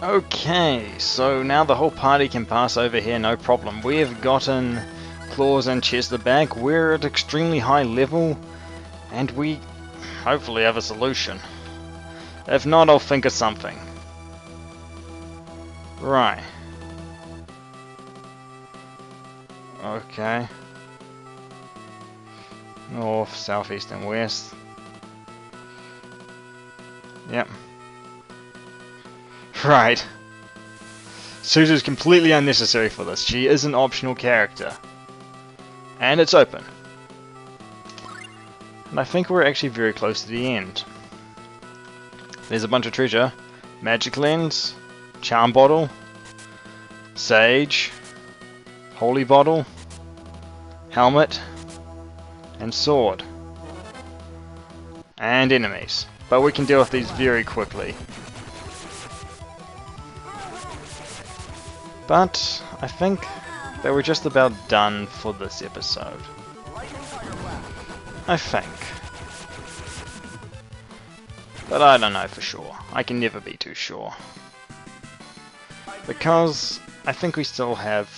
Okay, so now the whole party can pass over here, no problem. We have gotten Claws and Chester back. We're at extremely high level, and we hopefully have a solution. If not, I'll think of something. Right. Okay. North, south, east, and west. Yep. Right. Suzu's completely unnecessary for this. She is an optional character. And it's open. And I think we're actually very close to the end. There's a bunch of treasure. Magic Lens, Charm Bottle, Sage, Holy Bottle, Helmet, and Sword. And enemies. But we can deal with these very quickly. But I think that we're just about done for this episode. I think. But I don't know for sure. I can never be too sure. Because I think we still have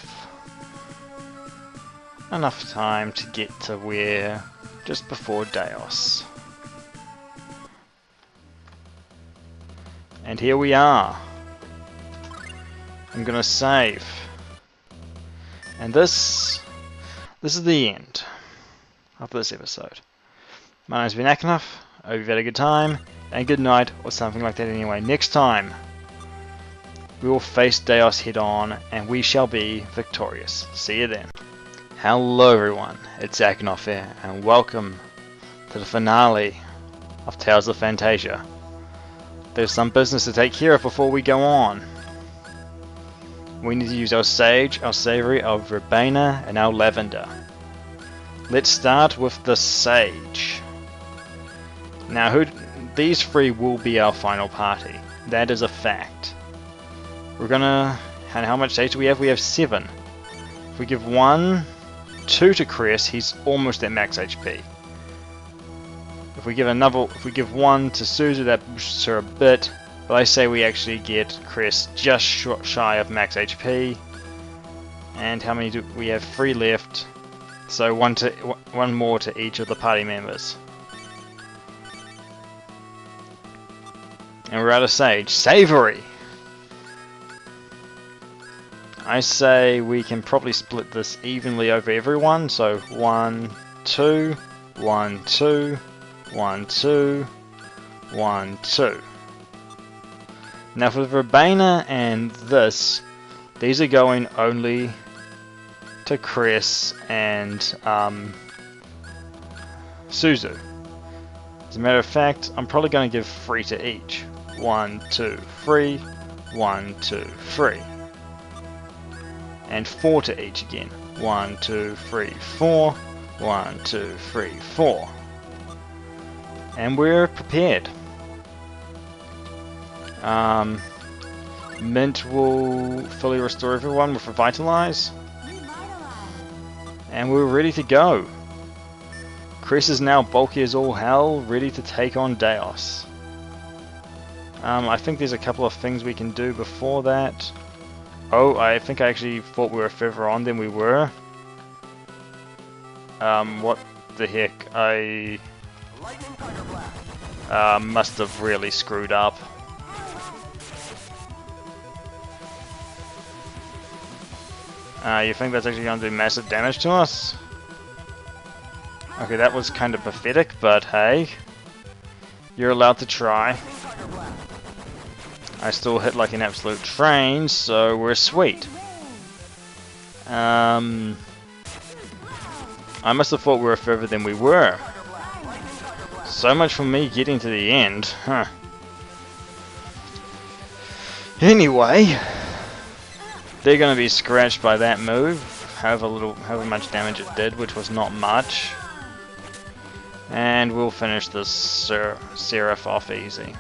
enough time to get to where just before Dhaos. And here we are. I'm gonna save. And this is the end of this episode. My name's been Akinov. I hope you've had a good time, and good night, or something like that anyway. Next time, we will face Dhaos head on, and we shall be victorious. See you then. Hello everyone, it's Akinov here, and welcome to the finale of Tales of Phantasia. There's some business to take care of before we go on. We need to use our Sage, our Savory, our Verbena, and our Lavender. Let's start with the Sage. Now, these three will be our final party. That is a fact. We're gonna... And how much Sage do we have? We have 7. If we give 2 to Chris, he's almost at max HP. If we give 1 to Suzu, that boosts her a bit. But I say we actually get Chris just shy of max HP. And how many do we have? 3 left. So one more to each of the party members. And we're out of Sage. Savory! I say we can probably split this evenly over everyone. So 1, 2, 1, 2, 1, 2, 1, 2. Now for the Verbena and this, these are going only to Chris and Suzu. As a matter of fact, I'm probably going to give 3 to each. 1, 2, 3, 1, 2, 3. And 4 to each again. 1, 2, 3, 4. 1, 2, 3, 4. And we're prepared. Mint will fully restore everyone with Revitalize. And we're ready to go. Chris is now bulky as all hell, ready to take on Dhaos. I think there's a couple of things we can do before that. Oh, I think I actually thought we were further on than we were. What the heck? I must have really screwed up. You think that's actually going to do massive damage to us? Okay, that was kind of pathetic, but hey. You're allowed to try. I still hit like an absolute train, so we're sweet. I must have thought we were further than we were. So much for me getting to the end, huh? Anyway, they're going to be scratched by that move, however much damage it did, which was not much. And we'll finish this Seraph off easy.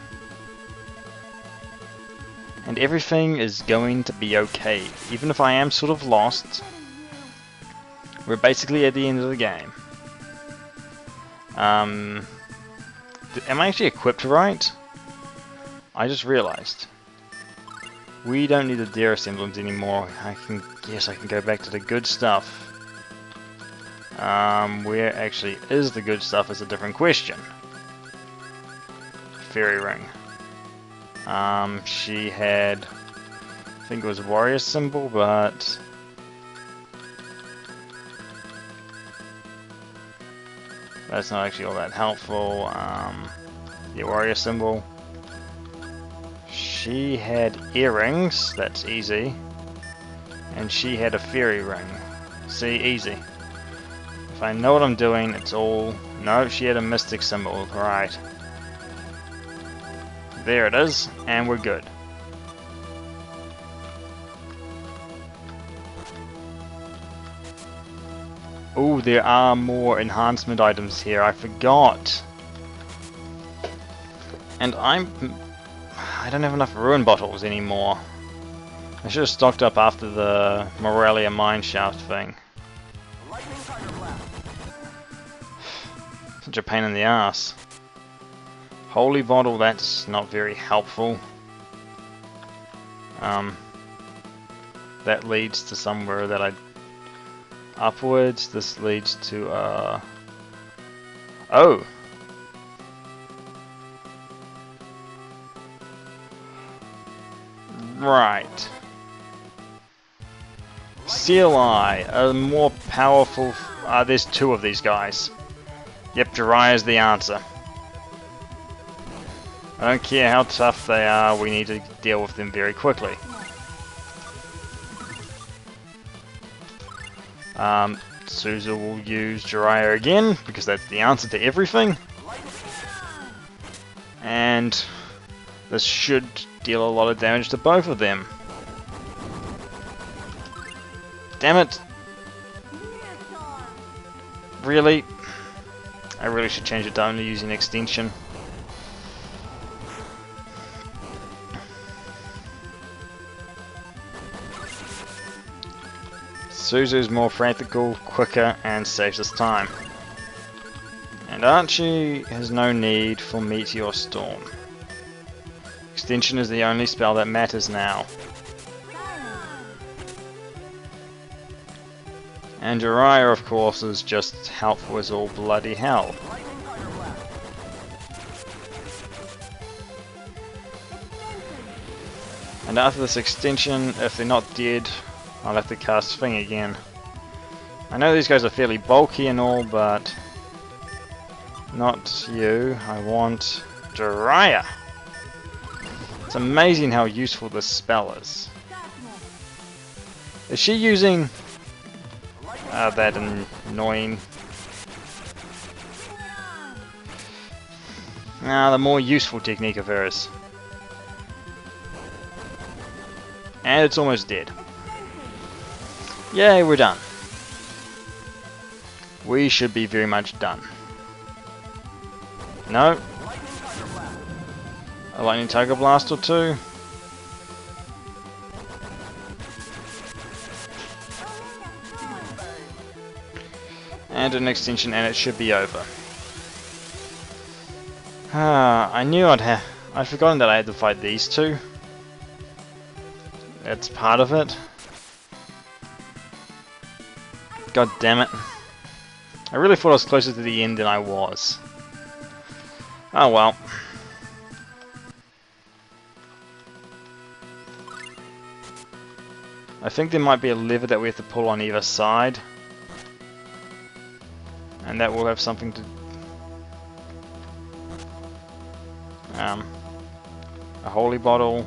And everything is going to be okay. Even if I am sort of lost, we're basically at the end of the game. Am I actually equipped right? I just realized. We don't need the dearest emblems anymore. I can go back to the good stuff. Where actually is the good stuff is a different question. Fairy ring. She had, I think it was a warrior symbol, but that's not actually all that helpful. The warrior symbol. She had earrings, that's easy. And she had a fairy ring. See, easy. If I know what I'm doing, it's all... No, she had a mystic symbol, right. There it is, and we're good. Oh, there are more enhancement items here, I forgot. And I don't have enough ruin bottles anymore. I should have stocked up after the Morelia mineshaft thing. Such a pain in the ass. Holy bottle, that's not very helpful. That leads to somewhere that I... Upwards, this leads to, Oh! Right. Seal Eye, a more powerful... there's two of these guys. Yep, Jiraiya is the answer. I don't care how tough they are, we need to deal with them very quickly. Suzu will use Jiraiya again, because that's the answer to everything. And this should deal a lot of damage to both of them. Damn it! Really? I really should change it to only using extension. Suzu's more practical, quicker, and saves us time. And Archie has no need for Meteor Storm. Extension is the only spell that matters now. And Jiraiya, of course, is just helpful as all bloody hell. And after this extension, if they're not dead, I'll have to cast Thing again. I know these guys are fairly bulky and all, but not you. I want Jiraiya. It's amazing how useful this spell is. Is she using that annoying... the more useful technique of hers. And it's almost dead. Yay, we're done. We should be very much done. No. A lightning tiger blast or two. And an extension, and it should be over. I knew I'd forgotten that I had to fight these two. That's part of it. God damn it. I really thought I was closer to the end than I was. Oh well. I think there might be a lever that we have to pull on either side. And that will have something to... a holy bottle.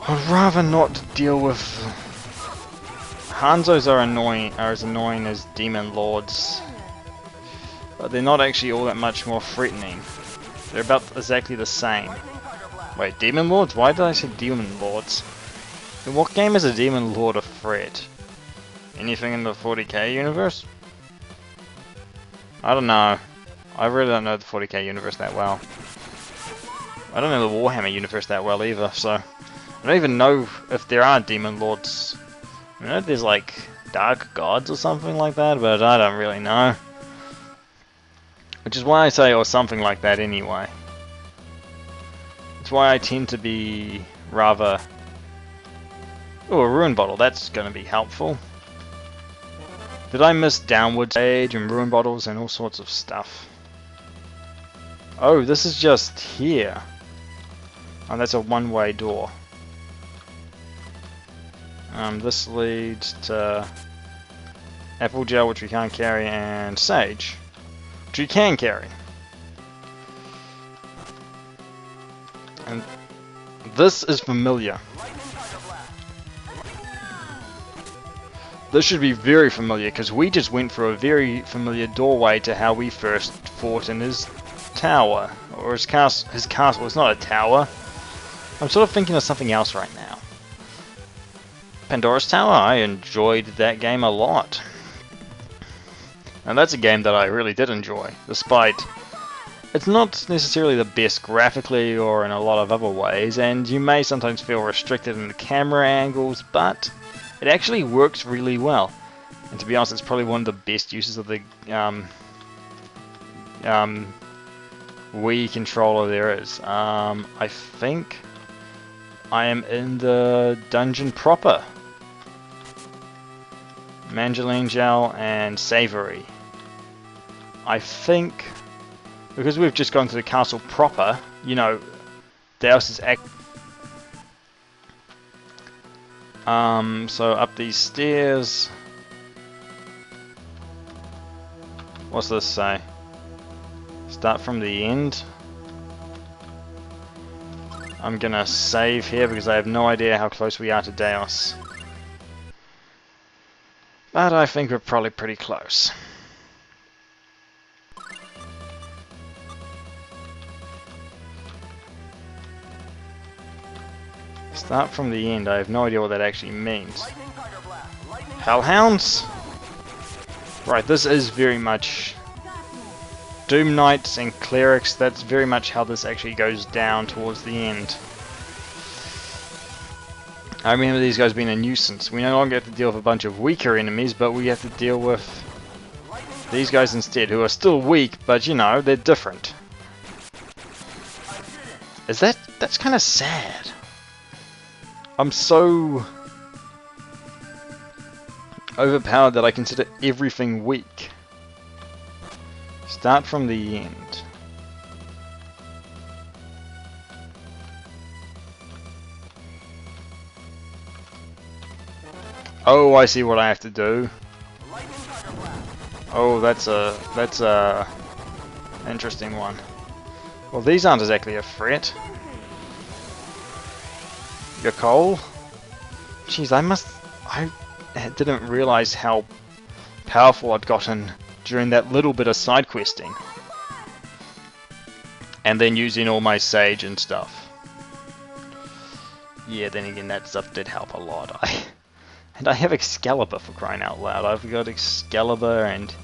I'd rather not deal with... Hanzos are as annoying as Demon Lords. But they're not actually all that much more threatening. They're about exactly the same. Wait, Demon Lords? Why did I say Demon Lords? In what game is a Demon Lord a threat? Anything in the 40k universe? I don't know. I really don't know the 40k universe that well. I don't know the Warhammer universe that well either, so... I don't even know if there are Demon Lords. I know there's like Dark Gods or something like that, but I don't really know. Which is why I say or something like that anyway. That's why I tend to be rather... Oh, a ruin bottle, that's going to be helpful. Did I miss downward stage and ruin bottles and all sorts of stuff? Oh, this is just here. Oh, that's a one-way door. This leads to apple gel, which we can't carry, and sage, which we can carry. And this is familiar. This should be very familiar, because we just went through a very familiar doorway to how we first fought in his tower. Or his castle. His castle is not a tower. I'm sort of thinking of something else right now. Pandora's Tower, I enjoyed that game a lot. And that's a game that I really did enjoy, despite it's not necessarily the best graphically or in a lot of other ways, and you may sometimes feel restricted in the camera angles, but it actually works really well. And to be honest, it's probably one of the best uses of the Wii controller there is. I think I am in the dungeon proper. Mangeline Gel and Savory. I think, because we've just gone to the castle proper, you know, Dhaos is so up these stairs. What's this say? Start from the end. I'm gonna save here because I have no idea how close we are to Dhaos. But I think we're probably pretty close. Start from the end. I have no idea what that actually means. Hellhounds? Right, this is very much Doom Knights and Clerics. That's very much how this actually goes down towards the end. I remember these guys being a nuisance. We no longer have to deal with a bunch of weaker enemies, but we have to deal with these guys instead, who are still weak, but you know, they're different. That's kind of sad. I'm so overpowered that I consider everything weak. Start from the end. Oh, I see what I have to do. Oh, that's a interesting one. Well, these aren't exactly a threat. Your coal? Jeez, I didn't realize how powerful I'd gotten during that little bit of side questing. And then using all my sage and stuff. Yeah, then again, that stuff did help a lot. And I have Excalibur, for crying out loud. I've got Excalibur and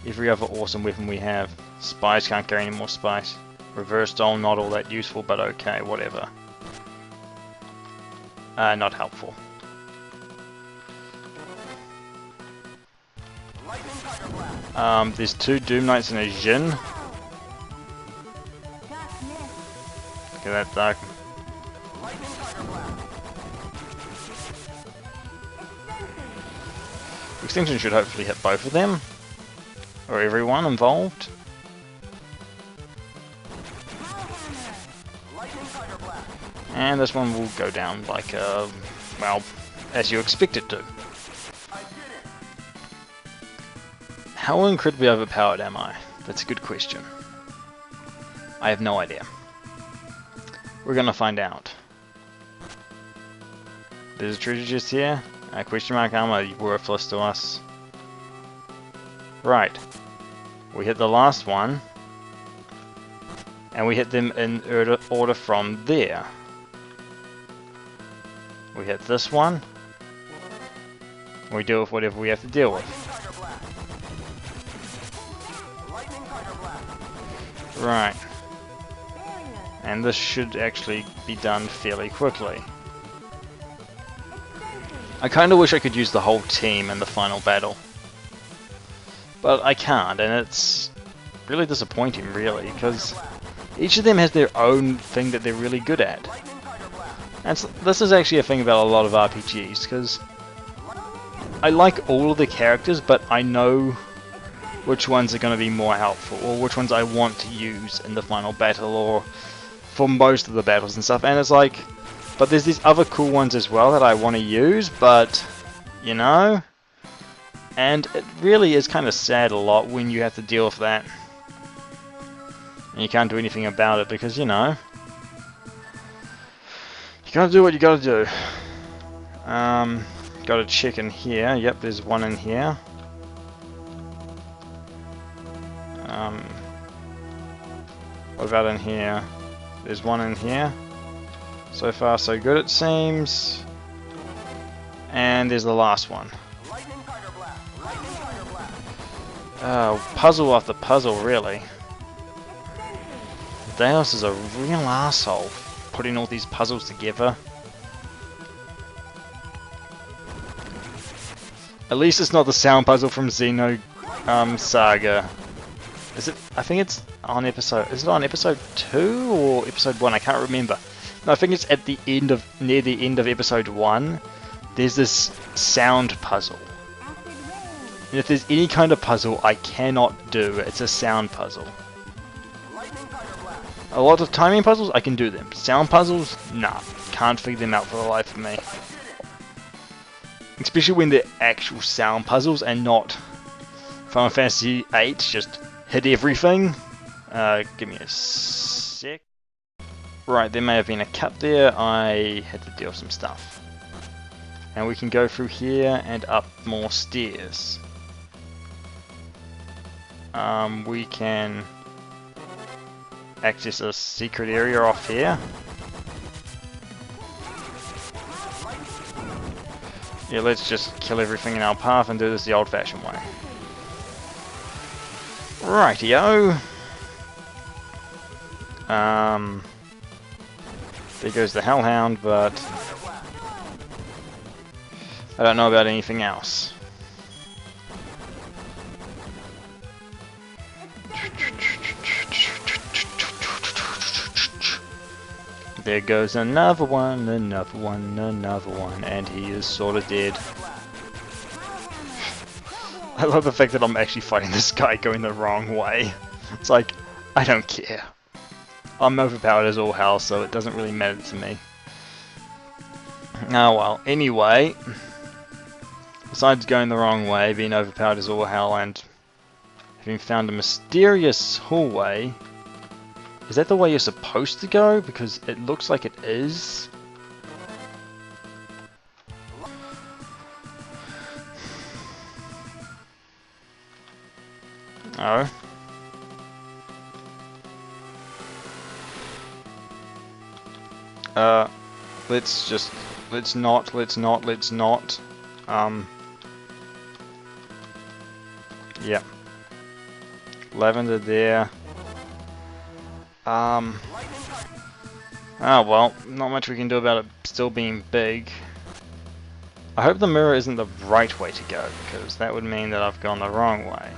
every other awesome weapon we have. Spice, can't carry any more spice. Reverse Dole, not all that useful, but okay, whatever. Not helpful. There's 2 Doom Knights and a Jin. Look at that dark. Extinction should hopefully hit both of them. Or everyone involved. And this one will go down like, well, as you expect it to. How incredibly overpowered am I? That's a good question. I have no idea. We're gonna find out. There's a treasure chest here. Question mark armor, worthless to us. Right. We hit the last one. And we hit them in order from there. We hit this one. We deal with whatever we have to deal with. Right. And this should actually be done fairly quickly. I kinda wish I could use the whole team in the final battle. But I can't, and it's really disappointing, really, because Each of them has their own thing that they're really good at. And this is actually a thing about a lot of RPGs, because I like all of the characters, but I know which ones are going to be more helpful, or which ones I want to use in the final battle, or for most of the battles and stuff. And it's like, but there's these other cool ones as well that I want to use, but, you know, and it really is kind of sad a lot when you have to deal with that. And you can't do anything about it because, you know, you gotta do what you gotta do. Got a check in here. Yep, there's one in here. What about in here? There's one in here. So far so good it seems. And there's the last one. Puzzle after puzzle, really. Dhaos is a real asshole putting all these puzzles together. At least it's not the sound puzzle from Xeno Saga. Is it? I think it's on episode. Is it on episode 2 or episode 1? I can't remember. No, I think it's at the end of near the end of episode 1. There's this sound puzzle. And if there's any kind of puzzle I cannot do, it's a sound puzzle. A lot of timing puzzles, I can do them. Sound puzzles, nah. Can't figure them out for the life of me. Especially when they're actual sound puzzles and not Final Fantasy VIII, just hit everything. Give me a sec. Right, there may have been a cut there. I had to deal with some stuff. And we can go through here and up more stairs. We can access a secret area off here. Yeah, let's just kill everything in our path and do this the old-fashioned way. Rightio. There goes the Hellhound, but I don't know about anything else. There goes another one, another one, another one, and he is sort of dead. I love the fact that I'm actually fighting this guy going the wrong way. It's like, I don't care. I'm overpowered as all hell, so it doesn't really matter to me. Oh well, anyway. Besides going the wrong way, being overpowered as all hell, and having found a mysterious hallway. Is that the way you're supposed to go? Because it looks like it is. Oh. Let's not. Yeah. Lavender there. Oh well, not much we can do about it still being big. I hope the mirror isn't the right way to go, because that would mean that I've gone the wrong way.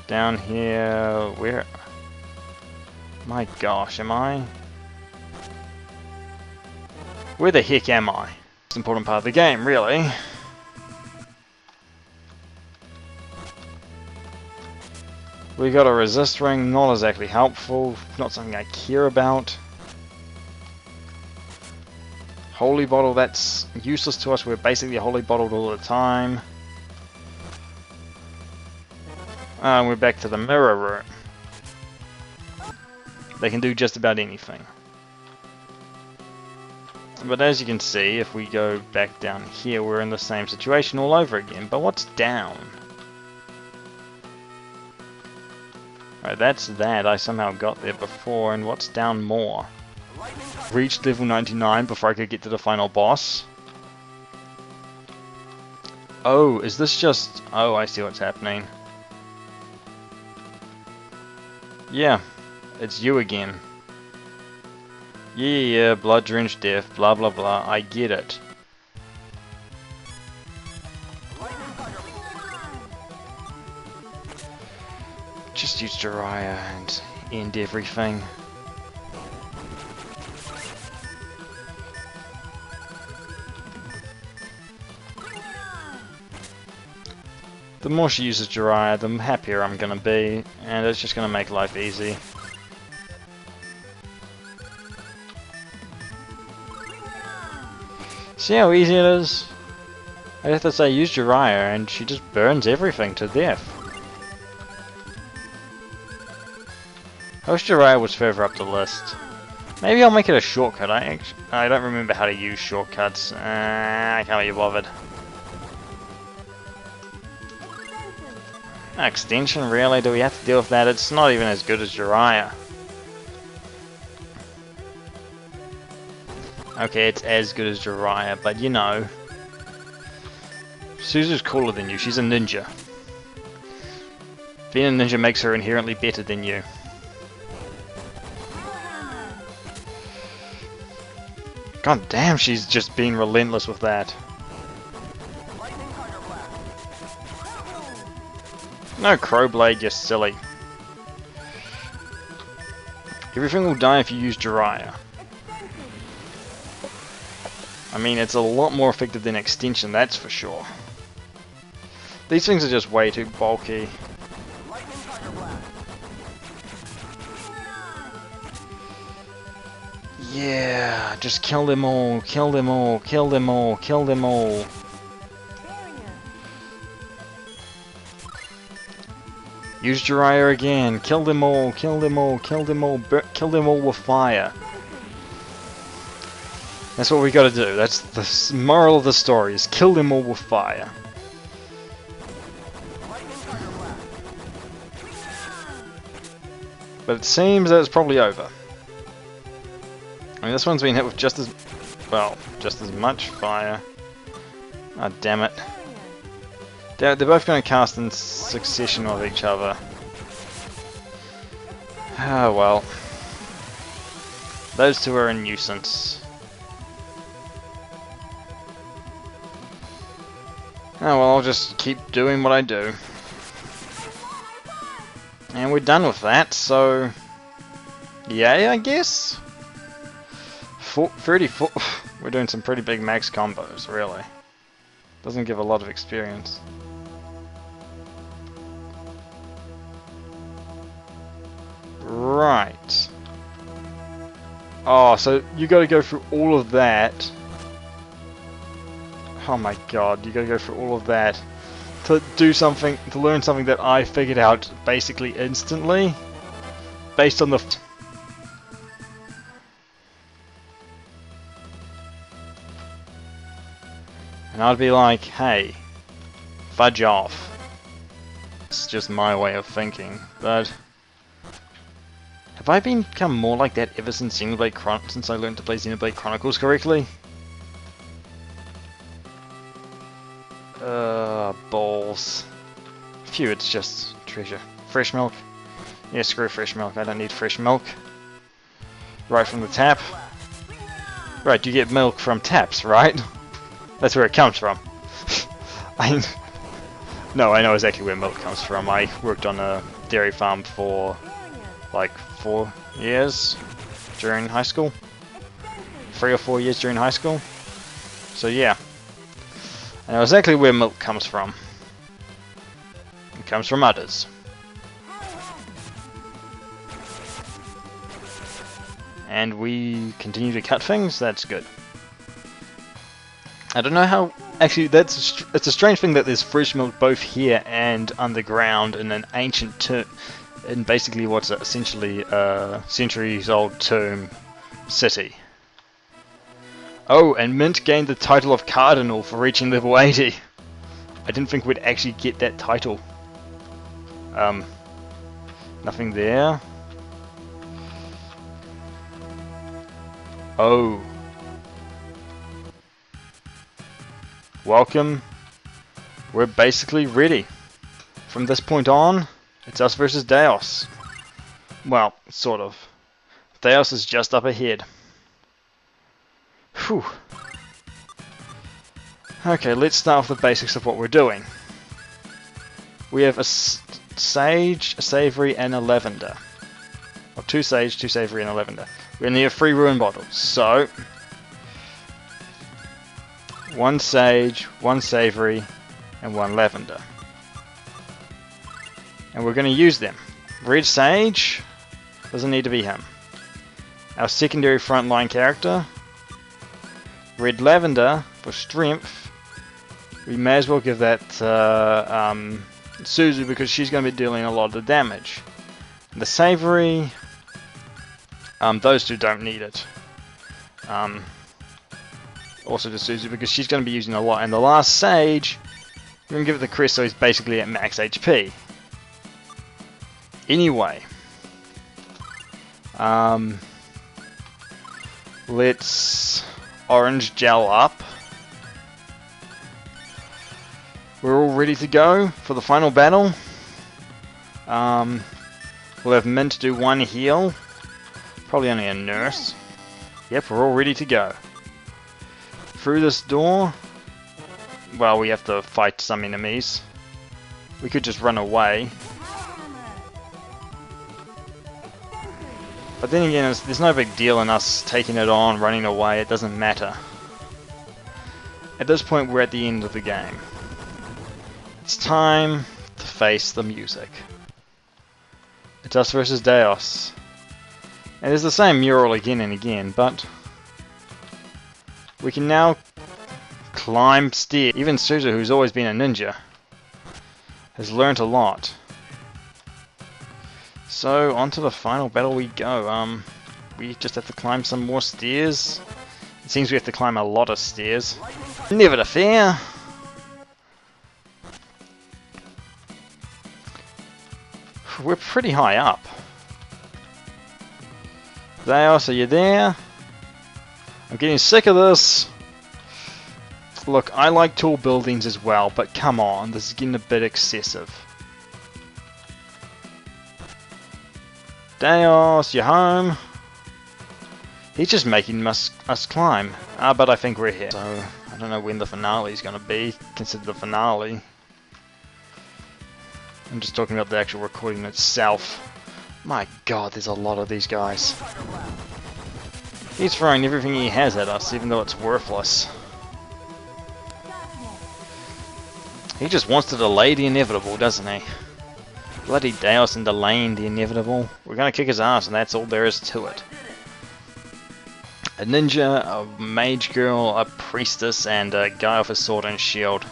Down here, where? My gosh, am I? Where the heck am I? It's an important part of the game, really. We got a resist ring, not exactly helpful, not something I care about. Holy bottle, that's useless to us, we're basically holy bottled all the time. We're back to the mirror room. They can do just about anything. But as you can see, if we go back down here, we're in the same situation all over again. But what's down? Alright, that's that. I somehow got there before, and what's down more? Reached level 99 before I could get to the final boss. Oh, is this just... Oh, I see what's happening. Yeah, it's you again. Yeah, blood-drenched death, blah blah blah, I get it. Just use Jiraiya and end everything. The more she uses Jiraiya, the happier I'm gonna be, and it's just gonna make life easy. See how easy it is? I have to say use Jiraiya and she just burns everything to death. I wish Jiraiya was further up the list. Maybe I'll make it a shortcut. I don't remember how to use shortcuts. I can't be bothered. Extension, really? Do we have to deal with that? It's not even as good as Jiraiya. Okay, it's as good as Jiraiya, but you know. Suzu's cooler than you, she's a ninja. Being a ninja makes her inherently better than you. God damn, she's just being relentless with that. No Crowblade, you're silly. Everything will die if you use Jiraiya. I mean, it's a lot more effective than Extension, that's for sure. These things are just way too bulky. Yeah, just kill them all, kill them all, kill them all, kill them all. Use Jiraiya again, kill them all, kill them all, kill them all, kill them all with fire. That's what we gotta do, that's the moral of the story, is kill them all with fire. But it seems that it's probably over. I mean, this one's been hit with just as, well, just as much fire. Ah, damn it. They're both going to cast in succession of each other. Ah, well. Those two are a nuisance. Oh well, I'll just keep doing what I do. And we're done with that, so... yay, I guess? 34... we're doing some pretty big max combos, really. Doesn't give a lot of experience. Right. Oh, so you gotta go through all of that. Oh my god, you gotta go through all of that to do something, to learn something that I figured out basically instantly, based on the... and I'd be like, hey, fudge off. It's just my way of thinking, but... have I become more like that ever since since I learned to play Xenoblade Chronicles correctly? Balls. Phew, it's just treasure. Fresh milk? Yeah, screw fresh milk, I don't need fresh milk. Right from the tap. Right, you get milk from taps, right? That's where it comes from. No, I know exactly where milk comes from. I worked on a dairy farm for like 4 years during high school. 3 or 4 years during high school. So yeah. I know exactly where milk comes from. It comes from udders. And we continue to cut things, that's good. I don't know how... actually, it's a strange thing that there's fresh milk both here and underground in an ancient tomb, in basically what's essentially a centuries-old tomb city. Oh, and Mint gained the title of Cardinal for reaching level 80. I didn't think we'd actually get that title. Nothing there. Oh. Welcome. We're basically ready. From this point on, it's us versus Dhaos. Well, sort of. Dhaos is just up ahead. Whew. Okay, let's start with the basics of what we're doing. We have sage, a savory, and a lavender. Or 2 sage, 2 savory, and a lavender. We're gonna need 3 ruin bottles. So 1 sage, 1 savory, and 1 lavender. And we're gonna use them. Red sage doesn't need to be him. Our secondary frontline character. Red lavender for strength. We may as well give that Suzu because she's going to be dealing a lot of the damage. And the savory, those two don't need it. Also to Suzu because she's going to be using a lot. And the last sage, we're going to give it to Chris so he's basically at max HP. Anyway, let's orange gel up. We're all ready to go for the final battle. We'll have Mint do 1 heal. Probably only a nurse. Yep, we're all ready to go. Through this door. Well, we have to fight some enemies. We could just run away. But then again, there's no big deal in us taking it on, running away. It doesn't matter. At this point, we're at the end of the game. It's time to face the music. It's us versus Dhaos. And it's the same mural again and again, but we can now climb stairs. Even Suzu, who's always been a ninja, has learnt a lot. So, on to the final battle we go. We just have to climb some more stairs. It seems we have to climb a lot of stairs. Never to fear. We're pretty high up. Dhaos, are you there? I'm getting sick of this. Look, I like tall buildings as well, but come on, this is getting a bit excessive. Dhaos, you're home. He's just making us climb. But I think we're here. So, I don't know when the finale is going to be. Consider the finale. I'm just talking about the actual recording itself. My god, there's a lot of these guys. He's throwing everything he has at us, even though it's worthless. He just wants to delay the inevitable, doesn't he? Bloody Dhaos and delaying the inevitable. We're gonna kick his ass, and that's all there is to it. A ninja, a mage girl, a priestess, and a guy with a sword and shield.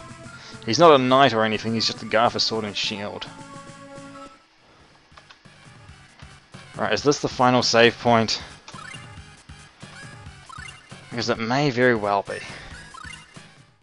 He's not a knight or anything, he's just a guy with a sword and shield. Right, is this the final save point? Because it may very well be.